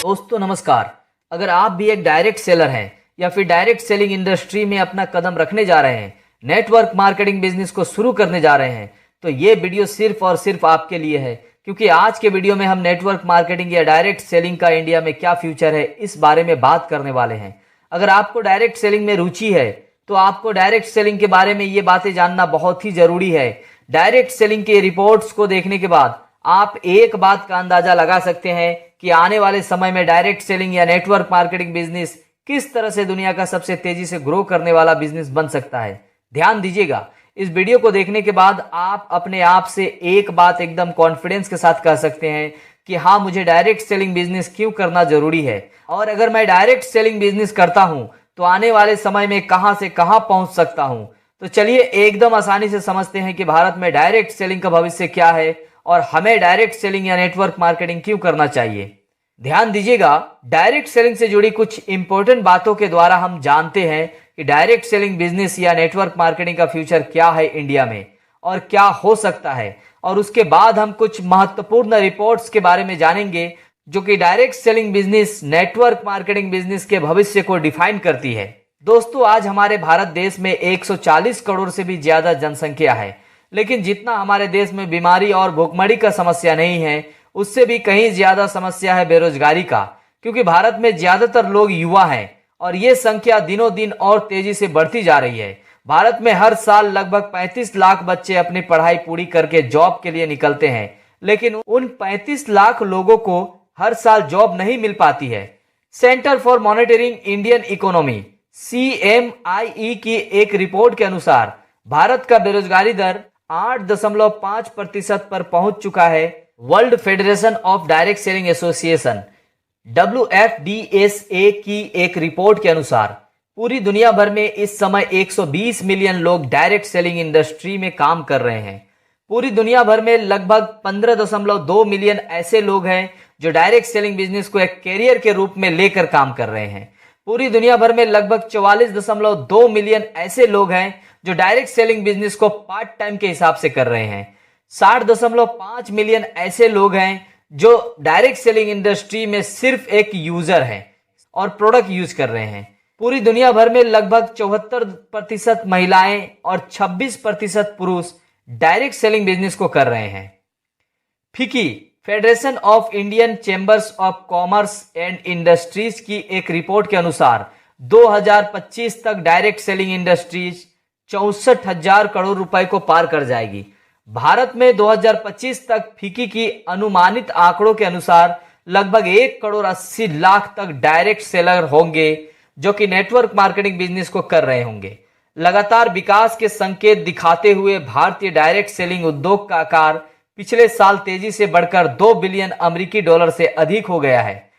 दोस्तों नमस्कार। अगर आप भी एक डायरेक्ट सेलर हैं या फिर डायरेक्ट सेलिंग इंडस्ट्री में अपना कदम रखने जा रहे हैं, नेटवर्क मार्केटिंग बिजनेस को शुरू करने जा रहे हैं, तो ये वीडियो सिर्फ और सिर्फ आपके लिए है। क्योंकि आज के वीडियो में हम नेटवर्क मार्केटिंग या डायरेक्ट सेलिंग का इंडिया में क्या फ्यूचर है, इस बारे में बात करने वाले हैं। अगर आपको डायरेक्ट सेलिंग में रुचि है तो आपको डायरेक्ट सेलिंग के बारे में ये बातें जानना बहुत ही जरूरी है। डायरेक्ट सेलिंग के रिपोर्ट्स को देखने के बाद आप एक बात का अंदाजा लगा सकते हैं कि आने वाले समय में डायरेक्ट सेलिंग या नेटवर्क मार्केटिंग बिजनेस किस तरह से दुनिया का सबसे तेजी से ग्रो करने वाला बिजनेस बन सकता है। ध्यान दीजिएगा, इस वीडियो को देखने के बाद आप अपने आप से एक बात एकदम कॉन्फिडेंस के साथ कह सकते हैं कि हाँ, मुझे डायरेक्ट सेलिंग बिजनेस क्यों करना जरूरी है, और अगर मैं डायरेक्ट सेलिंग बिजनेस करता हूं तो आने वाले समय में कहां से कहां पहुंच सकता हूं। तो चलिए एकदम आसानी से समझते हैं कि भारत में डायरेक्ट सेलिंग का भविष्य क्या है और हमें डायरेक्ट सेलिंग या नेटवर्क मार्केटिंग क्यों करना चाहिए। ध्यान दीजिएगा, डायरेक्ट सेलिंग से जुड़ी कुछ इंपॉर्टेंट बातों के द्वारा हम जानते हैं कि डायरेक्ट सेलिंग बिजनेस या नेटवर्क मार्केटिंग का फ्यूचर क्या है इंडिया में और क्या हो सकता है, और उसके बाद हम कुछ महत्वपूर्ण रिपोर्ट्स के बारे में जानेंगे जो कि direct selling business network marketing business के भविष्य को डिफाइन करती है। दोस्तों, आज हमारे भारत देश में 140 करोड़ से भी ज्यादा जनसंख्या है, लेकिन जितना हमारे देश में बीमारी और भूखमरी का समस्या नहीं है, उससे भी कहीं ज्यादा समस्या है बेरोजगारी का। क्योंकि भारत में ज्यादातर लोग युवा हैं और ये संख्या दिनों दिन और तेजी से बढ़ती जा रही है। भारत में हर साल लगभग 35 लाख बच्चे अपनी पढ़ाई पूरी करके जॉब के लिए निकलते हैं, लेकिन उन 35 लाख लोगों को हर साल जॉब नहीं मिल पाती है। Centre for monitoring Indian economy CMIE की एक रिपोर्ट के अनुसार भारत का बेरोजगारी दर 8.5% पर पहुंच चुका है। World federation of direct selling association WFDSA की एक रिपोर्ट के अनुसार पूरी दुनिया भर में इस समय 120 मिलियन लोग डायरेक्ट सेलिंग इंडस्ट्री में काम कर रहे हैं। पूरी दुनिया भर में लगभग 15.2 मिलियन ऐसे लोग हैं जो डायरेक्ट सेलिंग बिजनेस को एक कैरियर के रूप में लेकर काम कर रहे हैं। पूरी दुनिया भर में लगभग 44.2 मिलियन ऐसे लोग हैं जो डायरेक्ट सेलिंग बिजनेस को पार्ट टाइम के हिसाब से कर रहे हैं। 60.5 मिलियन ऐसे लोग हैं जो डायरेक्ट सेलिंग इंडस्ट्री में सिर्फ एक यूजर हैं और प्रोडक्ट यूज कर रहे हैं। पूरी दुनिया भर में लगभग 74% महिलाएं और 26% पुरुष डायरेक्ट सेलिंग बिजनेस को कर रहे हैं। फिकी federation of Indian chambers of commerce and industries की एक रिपोर्ट के अनुसार 2025 तक डायरेक्ट सेलिंग इंडस्ट्रीज 64,000 करोड़ रुपए को पार कर जाएगी। भारत में 2025 तक फिकी की अनुमानित आंकड़ों के अनुसार लगभग 1 करोड़ 80 लाख तक डायरेक्ट सेलर होंगे जो कि नेटवर्क मार्केटिंग बिजनेस को कर रहे होंगे। लगातार विकास के संकेत दिखाते हुए भारतीय डायरेक्ट सेलिंग उद्योग का आकार पिछले साल तेजी से बढ़कर $2 बिलियन अमेरिकी डॉलर से अधिक हो गया है।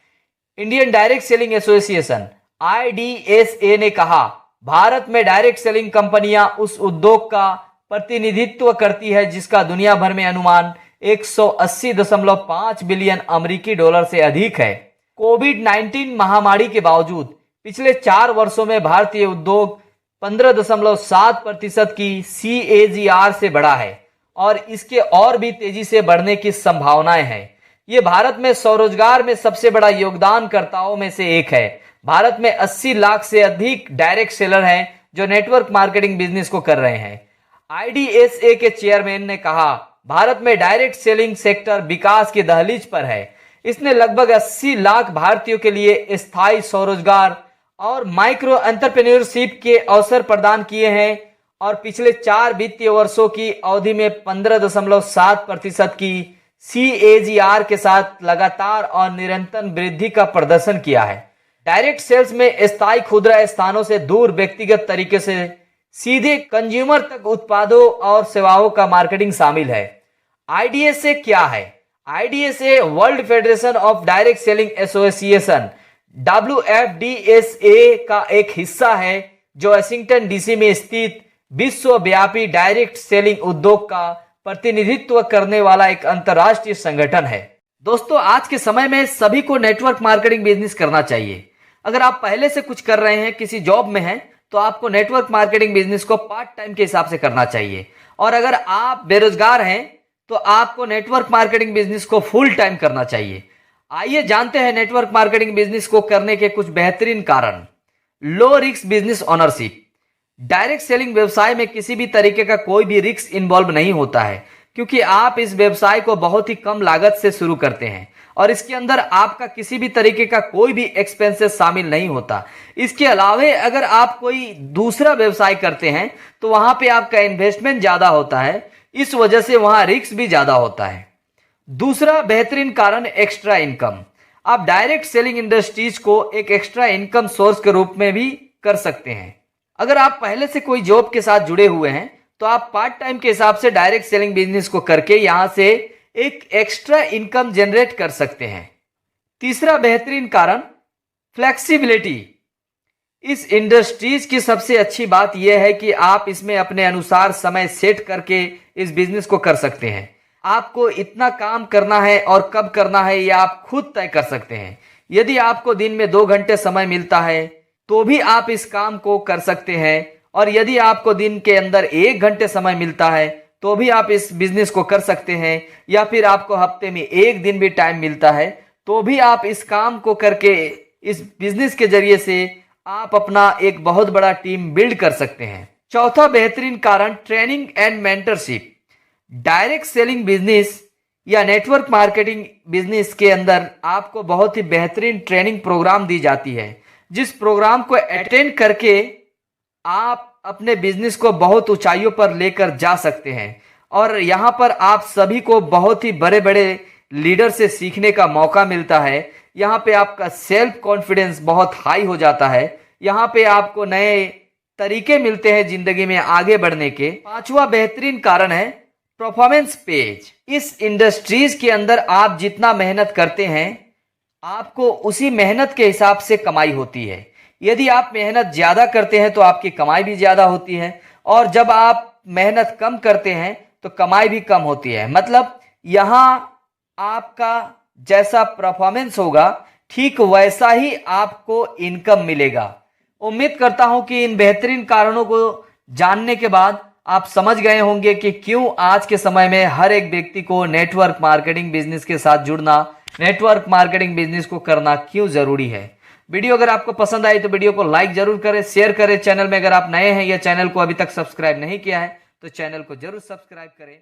Indian direct selling association IDSA ने कहा, भारत में डायरेक्ट सेलिंग कंपनियां उस उद्योग का प्रतिनिधित्व करती है जिसका दुनिया भर में अनुमान 180.5 बिलियन अमेरिकी डॉलर से अधिक है। कोविड-19 महामारी के बावजूद पिछले 4 वर्षों में भारतीय उद्योग 15.7% की CAGR से बढ़ा है और इसके और भी तेजी से बढ़ने की संभावनाएं हैं। ये भारत में स्वरोजगार में सबसे बड़ा योगदानकर्ताओं में से एक है। भारत में 80 लाख से अधिक डायरेक्ट सेलर हैं जो नेटवर्क मार्केटिंग बिजनेस को कर रहे हैं। IDSA के चेयरमैन ने कहा, भारत में डायरेक्ट सेलिंग सेक्टर विकास की दहलीज पर है। इसने लगभग 80 लाख भारतीयों के लिए स्थायी स्वरोजगार और माइक्रो एंटरप्रेन्योरशिप के अवसर प्रदान किए हैं और पिछले 4 वित्तीय वर्षों की अवधि में 15.7% की CAGR के साथ लगातार और निरंतर वृद्धि का प्रदर्शन किया है। डायरेक्ट सेल्स में स्थायी खुदरा स्थानों से दूर व्यक्तिगत तरीके से सीधे कंज्यूमर तक उत्पादों और सेवाओं का मार्केटिंग शामिल है। IDSA क्या है? IDSA world federation of direct selling association WFDSA का एक हिस्सा है जो वाशिंगटन DC में स्थित विश्वव्यापी डायरेक्ट सेलिंग उद्योग का प्रतिनिधित्व करने वाला एक अंतरराष्ट्रीय संगठन है। दोस्तों, आज के समय में सभी को नेटवर्क मार्केटिंग बिजनेस करना चाहिए। अगर आप पहले से कुछ कर रहे हैं, किसी जॉब में हैं, तो आपको नेटवर्क मार्केटिंग बिजनेस को पार्ट टाइम के हिसाब से करना चाहिए। और अगर आप बेरोजगार हैं तो आपको नेटवर्क मार्केटिंग बिजनेस को फुल टाइम करना चाहिए। आइए जानते हैं नेटवर्क मार्केटिंग बिजनेस को करने के कुछ बेहतरीन कारण। Low risk business ownership. Direct selling व्यवसाय में किसी भी तरीके का कोई भी रिस्क इन्वॉल्व नहीं होता है, क्योंकि आप इस व्यवसाय को बहुत ही कम लागत से शुरू करते हैं और इसके अंदर आपका किसी भी तरीके का कोई भी एक्सपेंसेस शामिल नहीं होता। इसके अलावा अगर आप कोई दूसरा व्यवसाय करते हैं तो वहां पे आपका इन्वेस्टमेंट ज्यादा होता है, इस वजह से वहां रिस्क भी ज्यादा होता है। दूसरा बेहतरीन कारण एक्स्ट्रा इनकम। आप डायरेक्ट सेलिंग इंडस्ट्रीज को एक एक्स्ट्रा इनकम सोर्स के रूप में भी कर सकते हैं। अगर आप पहले से कोई जॉब के साथ जुड़े हुए हैं तो आप पार्ट टाइम के हिसाब से डायरेक्ट सेलिंग बिजनेस को करके यहां से एक एक्स्ट्रा इनकम जनरेट कर सकते हैं। तीसरा बेहतरीन कारण फ्लेक्सिबिलिटी। इस इंडस्ट्रीज की सबसे अच्छी बात यह है कि आप इसमें अपने अनुसार समय सेट करके इस बिजनेस को कर सकते हैं। आपको इतना काम करना है और कब करना है यह आप खुद तय कर सकते हैं। यदि आपको दिन में 2 घंटे समय मिलता है तो भी आप इस काम को कर सकते हैं, और यदि आपको दिन के अंदर 1 घंटे समय मिलता है तो भी आप इस बिजनेस को कर सकते हैं, या फिर आपको हफ्ते में 1 दिन भी टाइम मिलता है तो भी आप इस काम को करके इस बिजनेस के जरिए से आप अपना एक बहुत बड़ा टीम बिल्ड कर सकते हैं। चौथा बेहतरीन कारण training and mentorship. Direct selling business या नेटवर्क मार्केटिंग बिजनेस के अंदर आपको बहुत ही बेहतरीन ट्रेनिंग प्रोग्राम दी जाती है, जिस प्रोग्राम को अटेंड करके आप अपने बिजनेस को बहुत ऊंचाइयों पर लेकर जा सकते हैं। और यहां पर आप सभी को बहुत ही बड़े बड़े लीडर से सीखने का मौका मिलता है। यहां पे आपका सेल्फ कॉन्फिडेंस बहुत हाई हो जाता है। यहां पे आपको नए तरीके मिलते हैं जिंदगी में आगे बढ़ने के। पांचवा बेहतरीन कारण है परफॉर्मेंस पेज। इस इंडस्ट्रीज के अंदर आप जितना मेहनत करते हैं आपको उसी मेहनत के हिसाब से कमाई होती है। यदि आप मेहनत ज्यादा करते हैं तो आपकी कमाई भी ज्यादा होती है, और जब आप मेहनत कम करते हैं तो कमाई भी कम होती है। मतलब यहां आपका जैसा परफॉर्मेंस होगा ठीक वैसा ही आपको इनकम मिलेगा। उम्मीद करता हूं कि इन बेहतरीन कारणों को जानने के बाद आप समझ गए होंगे कि क्यों आज के समय में हर एक व्यक्ति को नेटवर्क मार्केटिंग बिजनेस के साथ जुड़ना, नेटवर्क मार्केटिंग बिजनेस को करना क्यों जरूरी है। वीडियो अगर आपको पसंद आई तो वीडियो को लाइक जरूर करें, शेयर करें। चैनल में अगर आप नए हैं या चैनल को अभी तक सब्सक्राइब नहीं किया है तो चैनल को जरूर सब्सक्राइब करें।